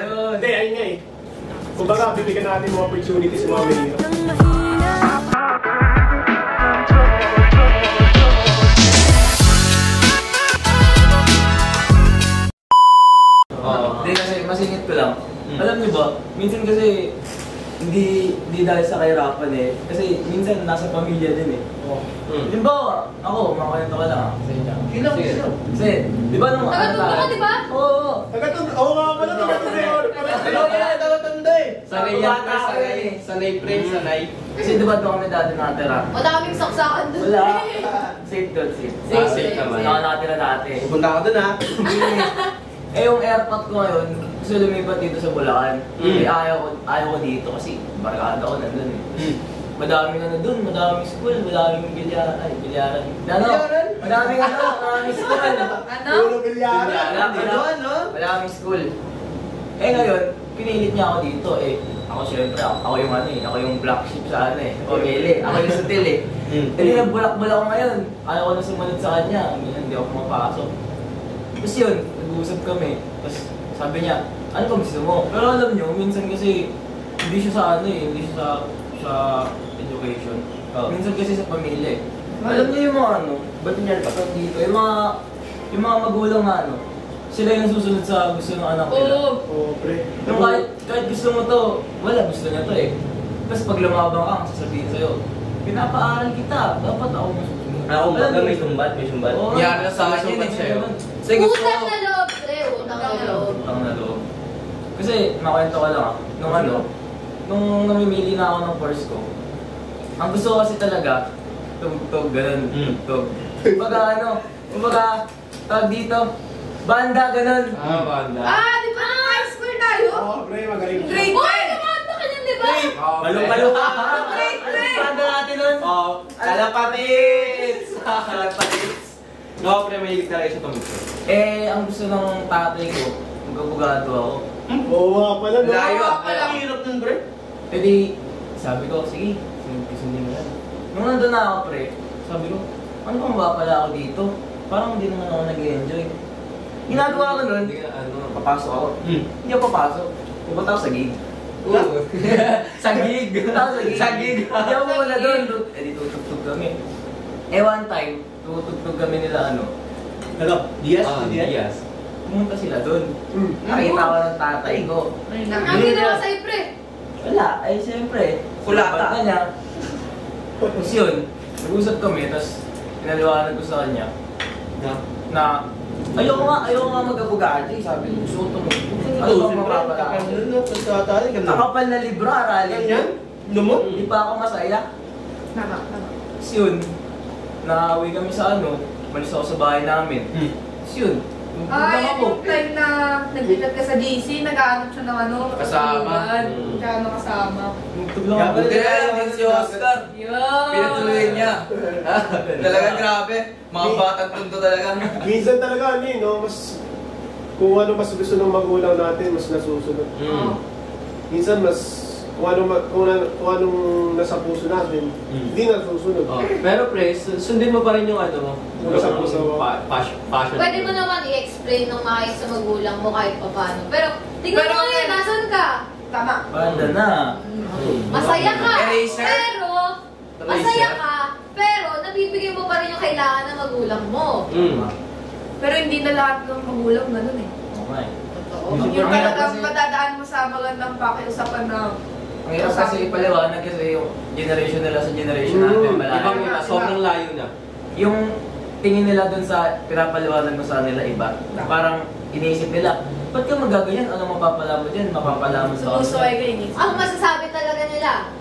Hindi, ayun nga eh. Kumbaga, bibigyan natin mga opportunity sa mga mahirap. Hindi kasi, masingit ko lang. Alam niyo ba, minsan kasi hindi dahil sa kahirapan eh. Kasi minsan nasa pamilya din eh. Halimbawa, ako, makakwento ka lang sa inyo. Sige. Kasi, di ba nung Tagatunda ka, di ba? Oo. Tagatunda? Oo nga pala, tagatunda. Tagatunda eh. Sanay yan, sanay pre, sanay. Kasi di ba doon kami dati nakatira? Wala kaming saksakan doon. Wala. Safe doon, safe. Safe naman. Nakatira dati. Pupunta ka dun ha. Eh yung airpot ko ngayon, gusto lumipat dito sa Bulacan. Eh ayaw ko dito kasi barkada ko nandun eh. Madaming doon, madaming school, madaming bilyaran. Madaming school. Ano? Puro bilyaran. Madaming school. Eh ngayon, pinilit niya ako dito eh. Ako syempre, ako yung ako yung black sheep sa o mele. Ako yung sutil eh. Hindi nagbulak-bulak ako ngayon. Ayaw ko na sumunod sa kanya. Hindi ako mapasok. Tapos yun, nag-uusap kami. Tapos sabi niya, ano ba gusto mo? Pero alam nyo, minsan kasi hindi siya sa hindi siya sa education. Minsan kasi sa pamilya eh. Alam niyo yung mga ba't niya patang dito? Yung mga magulang na sila yung susunod sa gusto ng anak nila. Oo, pre. Yung kahit gusto mo to, wala, gusto niya to eh. Tapos pag lumabang ka, sasabihin sa'yo, pinapaaral kita, dapat ako masusunod. Ako baga may sumbat. Yan na sa akin eh sa'yo. Kasi gusto ko. Utang na loob, pre. Utang na loob. Utang na loob. Kasi, makwento ko lang nung namimili na ako ng course ko, ang gusto ko kasi talaga, tugtog, ganun, tugtog. Kumbaga, tawag dito, banda, ganun. Banda. Di ba high school tayo? Oo, pre, magaling. Grade 10. Kumanta ka niyan, di ba? Malung-malo ka. Grade 10. Banda natin nun. Kalapatits! No, pre, may higit talaga siya tumito. Eh, ang gusto ng tatay ko, magabugado ako. Oo nga pala. Layo, ang hirap nun, pre. Eh di, sabi ko, sige, sundin mo yan. Nung nandun na ako, pre, sabi ko, ano bang ba pala ako dito? Parang hindi naman ako nag-enjoy. Ginagawa ko nun, papasok ako. Hindi ako papasok. Pupunta ako sa gig. Sa gig? Pupunta ako sa gig. Hindi ako wala doon. Eh di tutugtog kami. Eh one time, tutugtog kami nila Diaz. Pumunta sila doon. Nakita ko ng tatay ko. Ang ginawa sa'yo, pre. Wala, ay siyempre. Kulata. Kulata niya. Tapos yun, nag-usap kami, tapos pinaliwanag ko sa kanya na ayoko nga mag-abogado eh. Sabi ko, gusto ko tumulong. Ano bang mapapala? Nakapal na libro, aralin yan. Hindi pa ako masaya. Tama. Tapos yun, nakauwi kami sa umalis ako sa bahay namin. Tapos yun, Ay, yung time na nag-bilag ka sa JC, nag-aanap siya ng Kasama. kasama. Tugtog Buti na lang din si Oscar. Pinatuloy niya. Talaga grabe. Mga batang tundo talaga. Minsan talaga, mas kung ano mas gusto ng magulang natin, mas nasusunod. Minsan kung anong nasa puso natin, hindi nasusunod. Pero pre, sundin mo pa rin yung Nasa puso. passion. Pwede mo naman i-explain ng maayos sa magulang mo kahit paano. Pero, tingnan mo ngayon, nasan ka? Tama. Banda na. Masaya ka, Eraser. pero nabibigyan mo pa rin yung kailangan ng magulang mo. Pero hindi na lahat ng magulang ganun eh. Okay. Totoo. Yung talagang madadaan mo sa magandang pakiusapan na Ang hirap kasi ipaliwanag kasi yung generation nila sa generation natin malayo. Ibang iba, sobrang layo na. Yung tingin nila dun sa pinapaliwanag mo sa nila iba. Parang iniisip nila, ba't ka magaganyan? Ano mapapala mo dyan? Mapapala mo sa Suso ay ganyan. Ang masasabi talaga nila,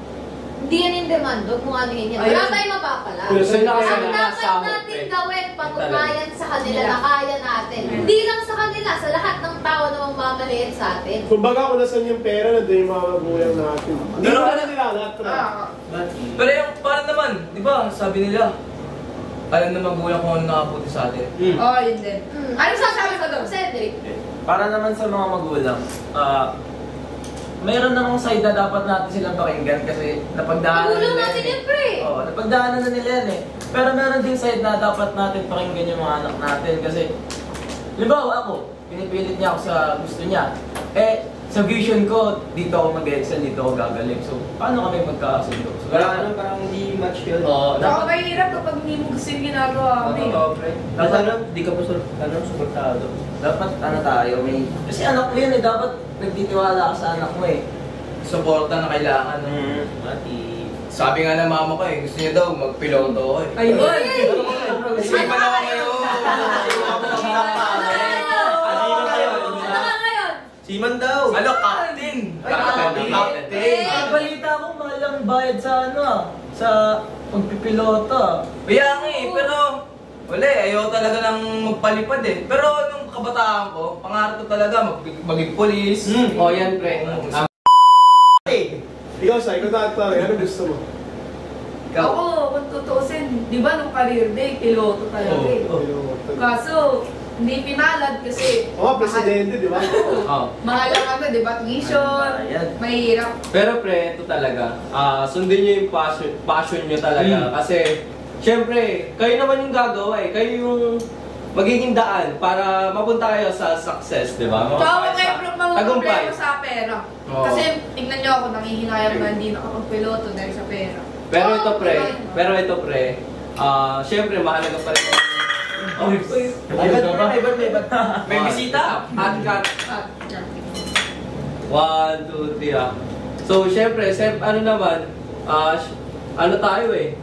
hindi yan in demand, huwag mo anuhin yan. Wala tayong mapapala. Pero Ang dapat natin gawin, patunayan sa kanila na kaya natin. Hindi lang sa kanila, sa lahat ng tao na mamamaliit sa atin. Kumbaga kung nasan yung pera, nandun yung mga magulang natin. Hindi Pero naman nila lahat. Pero yung parang naman, di ba, sabi nila, alam na magulang kung ano nakaputi sa atin. Yun din. Ano sasabi ko doon, Cedric? Para naman sa mga magulang, mayroon namang side na dapat natin silang pakinggan kasi napagdaanan Magulang nila natin yan yan, pre. Oo, napagdaanan na nila yan eh. Pero meron din side na dapat natin pakinggan yung mga anak natin kasi halimbawa ako, pinipilit niya ako sa gusto niya. Eh, sa sa vision ko, dito ako mag-excel, dito ako gagaling. So, paano kami magkasundo? So, Parang hindi match yun. Oo, Baka dapat, mahirap kapag hindi mo gusto yung ginagawa mo. Oo, pre. Dapat- Di ka pa suportado. dapat ano tayo, may... Kasi anak ko yun eh, dapat nagtitiwala ka sa anak mo eh. Suporta na kailangan. Mati. Sabi nga ng mama ko eh, gusto niya daw magpiloto ko eh. Ayun! Kasi pa na ako ngayon. Ano ka ngayon? Siman daw. Ano, captain? Captain. Balita ko, mahal ang bayad sa ano ah, sa pagpipilota. Kaya nga eh, pero wala eh, ayaw talaga ng magpalipad eh. Pero nung kabataan ko, pangarap ko talaga maging polis. O yan, pre. Ikaw, Sai, ikaw tatay, ano gusto mo? Ikaw. Ako, kung tutuusin, di ba nung career day, piloto talaga eh. Kaso, hindi pinalad kasi Oo, presidente, di ba? Oh. mahal ang ano, di ba? Tuition, Ayan. mahirap. Pero pre, ito talaga. Sundin nyo yung passion nyo talaga. Kasi, syempre, kayo naman yung gagawa eh. Kayo yung magiging daan para mapunta kayo sa success, di ba? Tsaka huwag kayo mga Tagumpay. problema sa pera. Oo. Kasi, tingnan nyo ako, nangihinayang na hindi nakapagpiloto dahil sa pera. Pero ito pre, syempre mahalaga pa rin. May bisita. At cut. At, yan. 1, 2, 3 So, syempre, ano naman, ano tayo eh?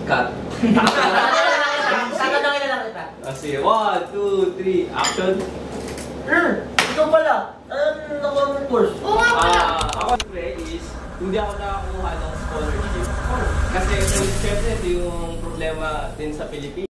Cut. Saka na lang kita. Sige, 1, 2, 3, action. Ikaw pala, anong course? Oo nga pala. Ako pre is, hindi ako nakakuha ng scholarship. Kasi, syempre, ito yung problema din sa Pilipinas.